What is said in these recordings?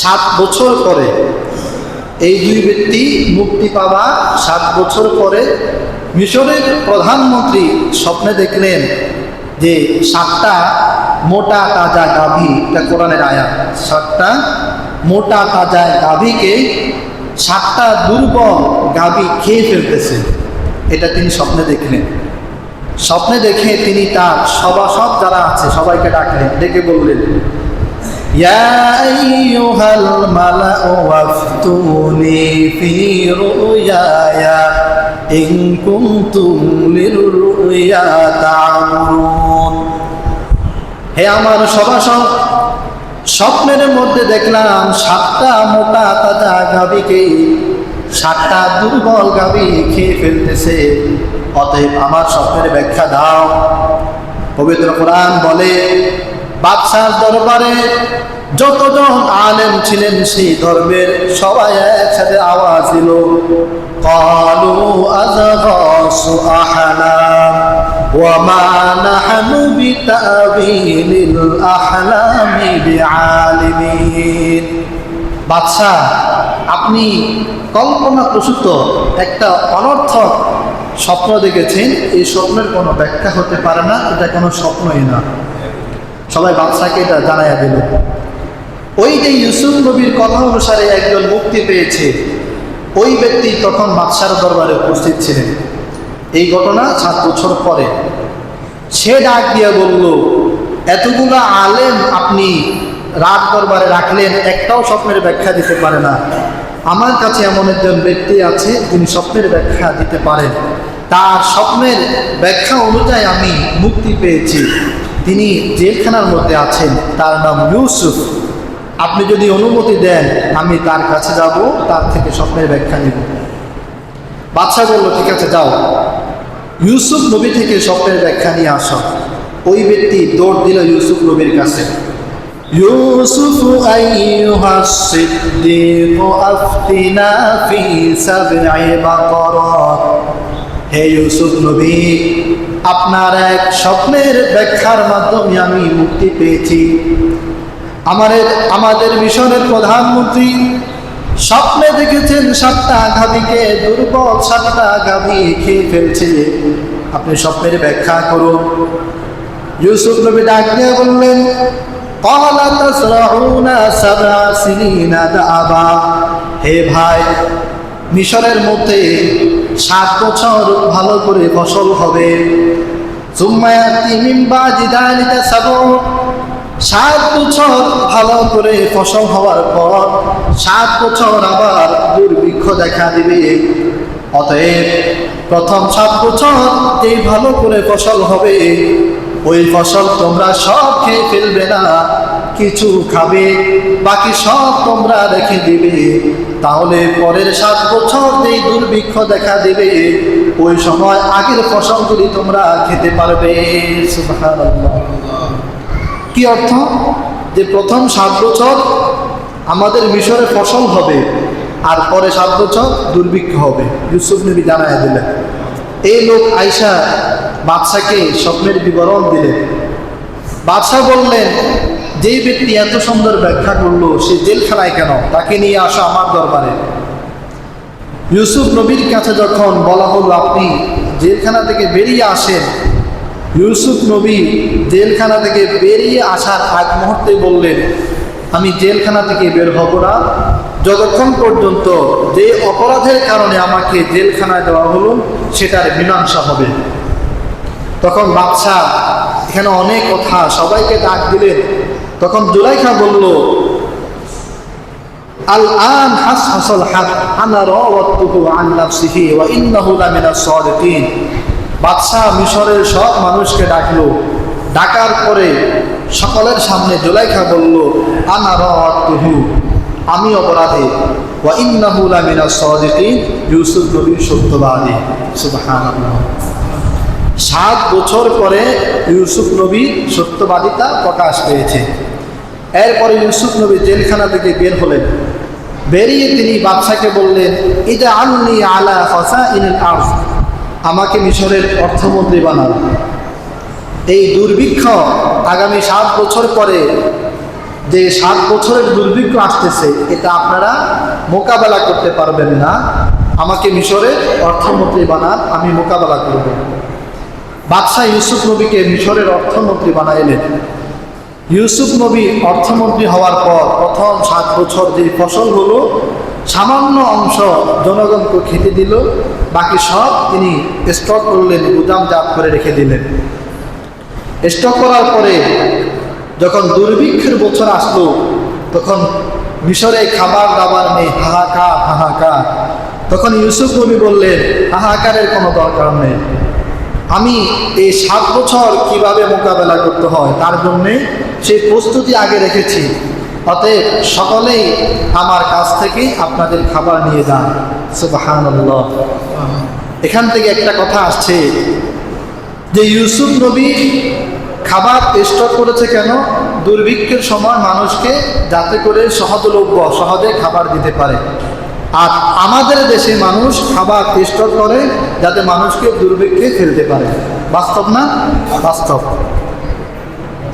7 বছর পরে এই দুই ব্যক্তি মুক্তি পাওয়া 7 বছর পরে মিশরের প্রধানমন্ত্রী স্বপ্নে দেখলেন যে 7টা মোটা তাজা গাভী, এটা কোরআনের আয়াত, 7টা মোটা তাজা গাভীকে 7টা দুর্বল গাভী খেয়ে ফেলতেছে। এটা তিনি স্বপ্নে দেখলেন। স্বপ্নে দেখে তিনি তার সভাসদ যারা আছে সবাইকে ডাকলেন, ডেকে বললেন, ইয়া আইয়ুহাল মালাউ ওয়াফতুনি ফি রুয়ায়া ইন কুনতুম লিররুয়া তা'বুরুন। হে আমার সভাসদ, স্বপ্নের মধ্যে দেখলাম 7টা মোটা তাজা গাভীকে 7টা দুর্বল গাভী খেয়ে ফেলতেছে, অতএব আমার স্বপ্নের ব্যাখ্যা দাও। পবিত্র কোরআন বলে, বাদশার দরবারে যতজন আলেম ছিলেন সেই ধর্মের সবাই একসাথে আওয়াজ দিল, ক্বালু আযগাসু আহলাম ওয়া মা নাহনু বিতা'বিলিল আহলামি বিআলিমিন। বাদশা, আপনি কল্পনাপ্রসূত একটা অনর্থক স্বপ্ন দেখেছেন, এই স্বপ্নের কোনো ব্যাখ্যা হতে পারে না, এটা কোনো স্বপ্নই না। সবাই বাদশাকে এটা জানাইয়া দিল। ওই যে ইউসুফ নবীর কথা অনুসারে একজন মুক্তি পেয়েছে, ওই ব্যক্তি তখন বাদশার দরবারে উপস্থিত ছিলেন। এই ঘটনা 7 বছর পরে। সে ডাক দিয়া বলল, এতগুলো আলেম আপনি রাত দরবারে রাখলেন, একটাও স্বপ্নের ব্যাখ্যা দিতে পারে না। আমার কাছে এমন একজন ব্যক্তি আছে যিনি স্বপ্নের ব্যাখ্যা দিতে পারেন, তার স্বপ্নের ব্যাখ্যা অনুযায়ী আমি মুক্তি পেয়েছি। তিনি জেলখানার মধ্যে আছেন, তার নাম ইউসুফ। আপনি যদি অনুমতি দেন আমি তার কাছে যাব, তার থেকে স্বপ্নের ব্যাখ্যা নিব। বাদশা বলল, ঠিক আছে যাও, ইউসুফ নবী থেকে স্বপ্নের ব্যাখ্যা নিয়ে আসো। ওই ব্যক্তি দৌড় দিল ইউসুফ নবীর কাছে। ইউসুফ আইয়ুহাস সিদ্দীক আফতিনা ফি সাবঈ বাকরাত। হে ইউসুফ নবী, আপনার এক স্বপ্নের ব্যাখ্যার মাধ্যমে আমি মুক্তি পেয়েছি। আমাদের মিশরের প্রধানমন্ত্রী স্বপ্নে দেখেছেন 7টা গাভীকে দুর্বল 7টা গাভী খেয়ে ফেলছে, আপনি স্বপ্নের ব্যাখ্যা করুন। ইউসুফ নবী ডাক দিয়ে বললেন, ক্বালা তাসরাউনা সাবআ সিনিনা দাআবা। হে ভাই, মিশরের মধ্যে 7 বছর ভালো করে ফসল হবে। সুম্মা ইয়াতি মিন বাদি যালিকা সাবউ। 7 বছর ভালো করে ফসল হওয়ার পর 7 বছর আবার দুর্ভিক্ষ দেখা দিবে। অতএব প্রথম 7 বছর এই ভালো করে ফসল হবে, ওই ফসল তোমরা সব খেয়ে ফেলবে না, কিছু খাবে, বাকি সব তোমরা রেখে দিবে। তাহলে পরের 7 বছর এই দুর্ভিক্ষ দেখা দিবে, ওই সময় আগের ফসলগুলি তোমরা খেতে পারবে। সুবহানাল্লাহ। কি অর্থ? যে প্রথম 7 বছর আমাদের মিশরে ফসল হবে, আর পরে 7 বছর দুর্ভিক্ষ হবে। ইউসুফ নবী জানাইয়া দিলেন। এই লোক আয়েশা বাদশাকে স্বপ্নের বিবরণ দিলেন। বাদশা বললেন, যেই ব্যক্তি এত সুন্দর ব্যাখ্যা করলো সে জেলখানায় কেন, তাকে নিয়ে আসো আমার দরবারে। ইউসুফ নবীর কাছে যখন বলা হলো আপনি জেলখানা থেকে বেরিয়ে আসেন, ইউসুফ নবী জেলখানা থেকে বেরিয়ে আসার আগ মুহূর্তে বললেন, আমি জেলখানা থেকে বের হব না যতক্ষণ পর্যন্ত যে অপরাধের কারণে আমাকে জেলখানায় দেওয়া হলো সেটার মীমাংসা হবে। তখন বাদশা এখানে অনেক কথা, সবাইকে ডাক দিলেন। তখন জুলাইখা বলল, আল আন হাসহাসাল হক আনা রাওয়াতুহু আন নাফসিহি ওয়া ইন্নাহু লামিনাস সাদিকিন। বাদশা মিশরের সব মানুষকে ডাকলো। ডাকার পরে সকলের সামনে জুলাইখা বলল, আনা রাওয়াতুহু, আমি অপরাধী, ওয়া ইন্নাহু লামিনাস সাদিকিন, ইউসুফ নবী সত্যবাদী। সুবহানাল্লাহ। 7 বছর পরে ইউসুফ নবী সত্যবাদিতা প্রকাশ পেয়েছে। এরপরে ইউসুফ নবী জেলখানা থেকে বের হলেন। বেরিয়ে তিনি বাদশাকে বললেন, ইজআলনি আলা খাসাইনিল আরদ, আমাকে মিশরের অর্থমন্ত্রী বানান। এই দুর্ভিক্ষ আগামী 7 বছর পরে যে 7 বছরের দুর্ভিক্ষ আসতেছে, এটা আপনারা মোকাবেলা করতে পারবেন না, আমাকে মিশরের অর্থমন্ত্রী বানান, আমি মোকাবেলা করব। বাদশাহ ইউসুফ নবীকে মিশরের অর্থমন্ত্রী বানাইলেন। ইউসুফ নবী অর্থমন্ত্রী হওয়ার পর প্রথম 7 বছর যে ফসল হলো, সামান্য অংশ জনগণকে খেতে দিল, বাকি সব তিনি স্টক করলেন, গুদামজাত করে রেখে দিলেন। স্টক করার পরে যখন দুর্ভিক্ষের বছর আসলো, তখন মিশরে খাবার দাবার নেই, হাহাকার হাহাকার। তখন ইউসুফ নবী বললেন, হাহাকারের কোনো দরকার নেই, আমি এই 7 বছর কিভাবে মোকাবেলা করতে হয় তার জন্যে সেই প্রস্তুতি আগে রেখেছি, অতএব সকলেই আমার কাছ থেকে আপনাদের খাবার নিয়ে যান। সুবহানাল্লাহ। এখান থেকে একটা কথা আসছে যে ইউসুফ নবী খাবার স্টক করেছে কেন? দুর্ভিক্ষের সময় মানুষকে যাতে করে সহজলভ্য, সহজে খাবার দিতে পারে। আর আমাদের দেশে মানুষ খাবার স্টক করে যাতে মানুষকে দুর্ভিক্ষে ফেলতে পারে। বাস্তব না? বাস্তব।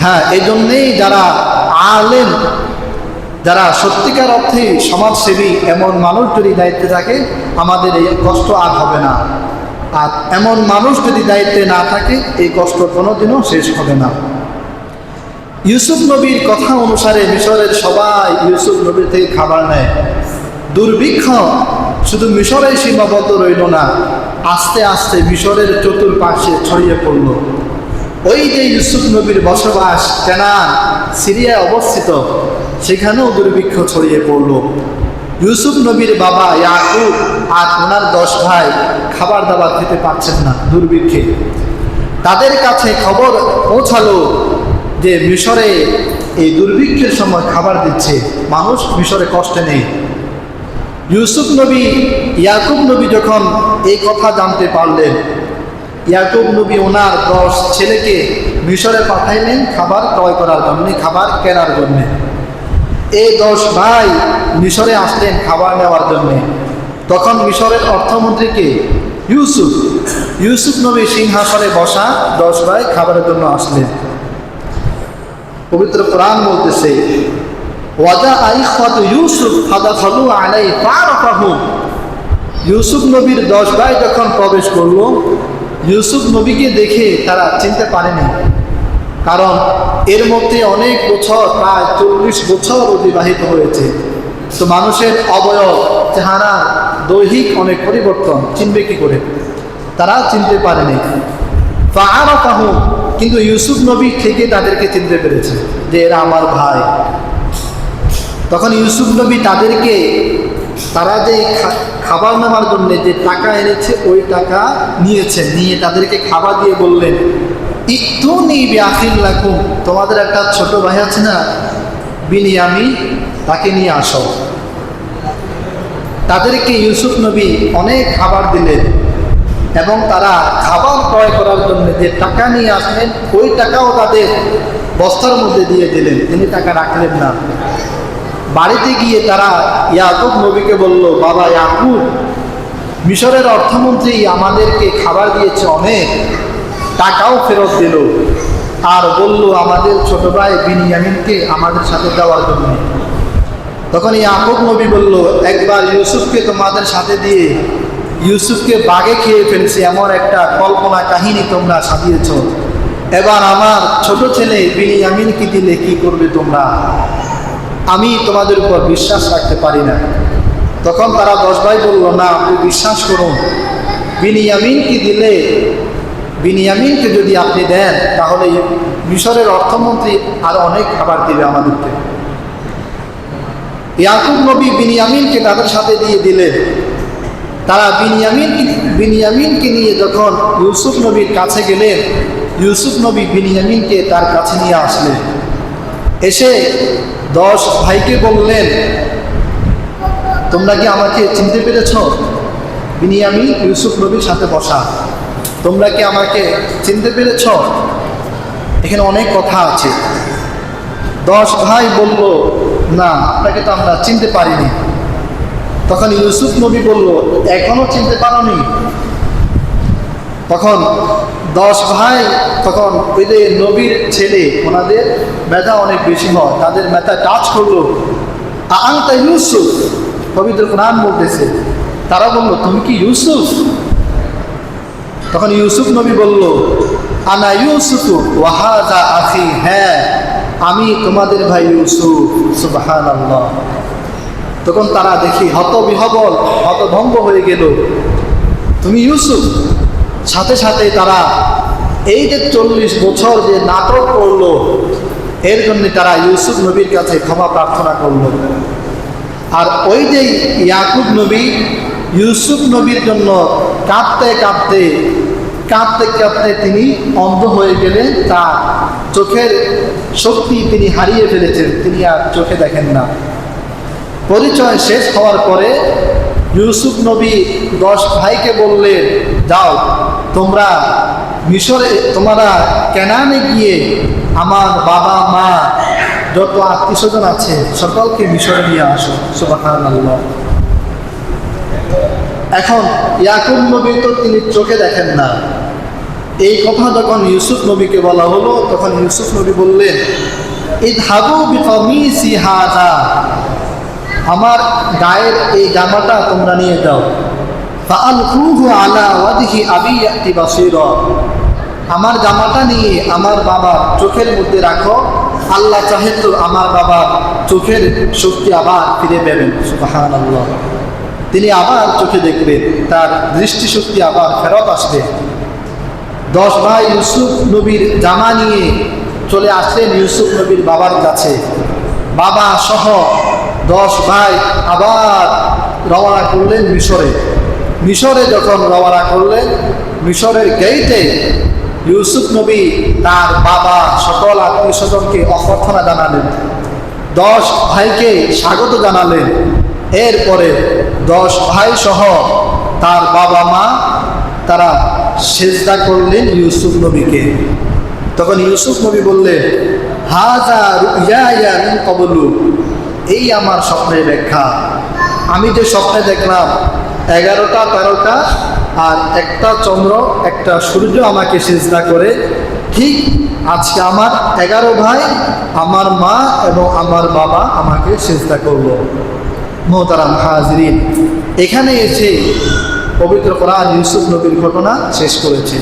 হ্যাঁ, এই জন্যেই যারা আলেম, যারা সত্যিকার অর্থে সমাজসেবী, এমন মানুষ যদি দায়িত্বে থাকে, আমাদের এই কষ্ট আর হবে না। আর এমন মানুষ যদি দায়িত্বে না থাকে, এই কষ্ট কোনোদিনও শেষ হবে না। ইউসুফ নবীর কথা অনুসারে মিশরের সবাই ইউসুফ নবীর থেকে খাবার নেয়। দুর্ভিক্ষ শুধু মিশরে সীমাবদ্ধ রইল না, আস্তে আস্তে মিশরের চতুর্পাশে ছড়িয়ে পড়ল। ওই যে ইউসুফ নবীর বসবাস কেনান, সিরিয়ায় অবস্থিত, সেখানেও দুর্ভিক্ষ ছড়িয়ে পড়ল। ইউসুফ নবীর বাবা ইয়াকুব আর ওনার 10 ভাই খাবার দাবার খেতে পারছেন না দুর্ভিক্ষে। তাদের কাছে খবর পৌঁছালো যে মিশরে এই দুর্ভিক্ষের সময় খাবার দিচ্ছে, মানুষ মিশরে কষ্টে নেই। ইউসুফ নবী, ইয়াকুব নবী যখন এই কথা জানতে পারলেন, ইয়াকুব নবী ওনার 10 ছেলেকে মিশরে পাঠাইলেন খাবার ক্রয় করার জন্য, খাবার কেনার জন্যে। এই 10 ভাই মিশরে আসলেন খাবার নেওয়ার জন্যে। তখন মিশরের অর্থমন্ত্রীকে ইউসুফ, ইউসুফ নবী সিংহাসনে বসা 10 ভাই খাবারের জন্য আসলেন। পবিত্র কোরআন বলতেছে, ওয়াজা আইখাতু ইউসুফ ফাদাখালু আলাইহি ফারাফাহু। ইউসুফ নবীর 10 ভাই যখন প্রবেশ করলো, ইউসুফ নবীকে দেখে তারা চিনতে পারেনি, কারণ এর মধ্যে অনেক বছর, প্রায় 40 বছর অতিবাহিত হয়েছে। তো মানুষের অবয়ব, চেহারা, দৈহিক অনেক পরিবর্তন, চিনবে কি করে? তারা চিনতে পারেনি। ফারাফাহু, কিন্তু ইউসুফ নবী থেকে তাদেরকে চিনতে পেরেছে যে এরা আমার ভাই। তখন ইউসুফ নবী তাদেরকে, তারা যে খাবার নেওয়ার জন্য যে টাকা এনেছে ওই টাকা নিয়েছেন, নিয়ে তাদেরকে খাবার দিয়ে বললেন, ইতুনি বিআখিল লাকুম, তোমাদের একটা ছোট ভাই আছে না বিনিয়ামিন, তাকে নিয়ে আসো। তাদেরকে ইউসুফ নবী অনেক খাবার দিলেন এবং তারা খাবার ক্রয় করার জন্য যে টাকা নিয়ে আসলেন ওই টাকাও তাদের বস্তার মধ্যে দিয়ে দিলেন, তিনি টাকা রাখলেন না। বাড়িতে গিয়ে তারা ইয়াকুব নবীকে বলল, বাবা ইয়াকুব, মিশরের অর্থমন্ত্রী আমাদেরকে খাবার দিয়েছে অনেক, টাকাও ফেরত দিল, আর বলল আমাদের ছোট ভাই বিনিয়ামিনকে আমাদের সাথে দেওয়ার জন্য। তখন ইয়াকুব নবী বলল, একবার ইউসুফকে তোমাদের সাথে দিয়ে ইউসুফকে বাঘে খেয়ে ফেলছে এমন একটা কল্পনা কাহিনী তোমরা সাজিয়েছ, এবার আমার ছোট ছেলে বিনিয়ামিনকে দিলে কি করবে তোমরা? আমি তোমাদের উপর বিশ্বাস রাখতে পারি না। তখন তারা 10 ভাই বলল, না, আপনি বিশ্বাস করুন, বিনিয়ামিনকে দিলে, বিনিয়ামিনকে যদি আপনি দেন তাহলে মিশরের অর্থমন্ত্রী আরো অনেক খাবার দিবে আমাদেরকে। ইয়াকুব নবী বিনিয়ামিনকে তাদের সাথে দিয়ে দিলেন। তারা বিনিয়ামিনকে নিয়ে যখন ইউসুফ নবীর কাছে গেলেন, ইউসুফ নবী বিনিয়ামিনকে তার কাছে নিয়ে আসলেন। এসে 10 ভাইকে বললেন, তোমরা কি আমাকে চিনতে পেরেছ? বিনিয়ামিন ইউসুফ নবীর সাথে বসা, তোমরা কি আমাকে চিনতে পেরেছ? এখানে অনেক কথা আছে। 10 ভাই বলল, না, আপনাকে তো আমরা চিনতে পারিনি। তখন ইউসুফ নবী বলল, এখনো চিনতে পারোনি? তখন 10 ভাই, তখন ওই যে নবীর ছেলে, ওনাদের মেধা অনেক বেশি হয়, তাদের মেধা টাচ করলো, আনতা ইউসুফ, পবিত্র কোরআন বলতেছে। তারা বলল, তুমি কি ইউসুফ? তখন ইউসুফ নবী বলল, আনা ইউসুফ ওয়া হাযা আখি, হ্যাঁ আমি তোমাদের ভাই ইউসুফ। সুবহানাল্লাহ। তখন তারা দেখি হতবিহবল, হতভম্ব হয়ে গেল, তুমি ইউসুফ। সাথে সাথে তারা এই যে 40 বছর যে নাটক করলো, এর জন্য তারা ইউসুফ নবীর কাছে ক্ষমা প্রার্থনা করলো। আর ওই যে ইয়াকুব নবী ইউসুফ নবীর জন্য কাঁদতে কাঁদতে কাঁদতে কাঁদতে তিনি অন্ধ হয়ে গেলেন, তার চোখের শক্তি তিনি হারিয়ে ফেলেছেন, তিনি আর চোখে দেখেন না। পরিচয় শেষ হওয়ার পরে ইউসুফ নবী 10 ভাইকে বললেন, যাও তোমরা মিশরে, তোমরা কেনানে গিয়ে আমার বাবা মা যত আত্মীয় স্বজন আছে সকলকে মিশরে নিয়ে আসো। সুবহানাল্লাহ। এখন ইয়াকুব নবী তো তিনি চোখে দেখেন না, এই কথা যখন ইউসুফ নবীকে বলা হলো, তখন ইউসুফ নবী বললেন, ইযহাবু বিকামিসি হাযা, আমার গায়ের এই জামাটা তোমরা নিয়ে যাও, ফাআলকুহু আলা ওয়াজহি আবি ইয়াতি বাসীরা, আমার জামাটা নিয়ে আমার বাবার চোখের মধ্যে রাখো, আল্লাহ চাহে তো আমার বাবার চোখের শক্তি আবার ফিরে পাবেন। সুবহানাল্লাহ। তিনি আবার চোখে দেখবেন, তার দৃষ্টিশক্তি আবার ফেরত আসবে। 10 ভাই ইউসুফ নবীর জামা নিয়ে চলে আসলেন ইউসুফ নবীর বাবার কাছে। বাবা সহ 10 ভাই আবার রওনা করলেন মিশরে। মিশরে যখন রওনা করলেন, মিশরের গেইটে ইউসুফ নবী তার বাবা সকল আত্মীয় স্বজনকে অভ্যর্থনা জানালেন, 10 ভাইকে স্বাগত জানালেন। এরপরে 10 ভাই সহ তার বাবা মা তারা সেজদা করলেন ইউসুফ নবীকে। তখন ইউসুফ নবী বললেন, হাযা রুইয়া মিন ক্বাবলু, এই আমার স্বপ্নের ব্যাখ্যা। আমি যে স্বপ্নে দেখলাম 11টা তারকা আর একটা চন্দ্র একটা সূর্য আমাকে সিজদা করে, ঠিক আজকে আমার 11 ভাই, আমার মা এবং আমার বাবা আমাকে সিজদা করলো। মোহতারাম হাজরিন, এখানে এসে পবিত্র কোরআন ইউসুফ নবীর ঘটনা শেষ করেছে।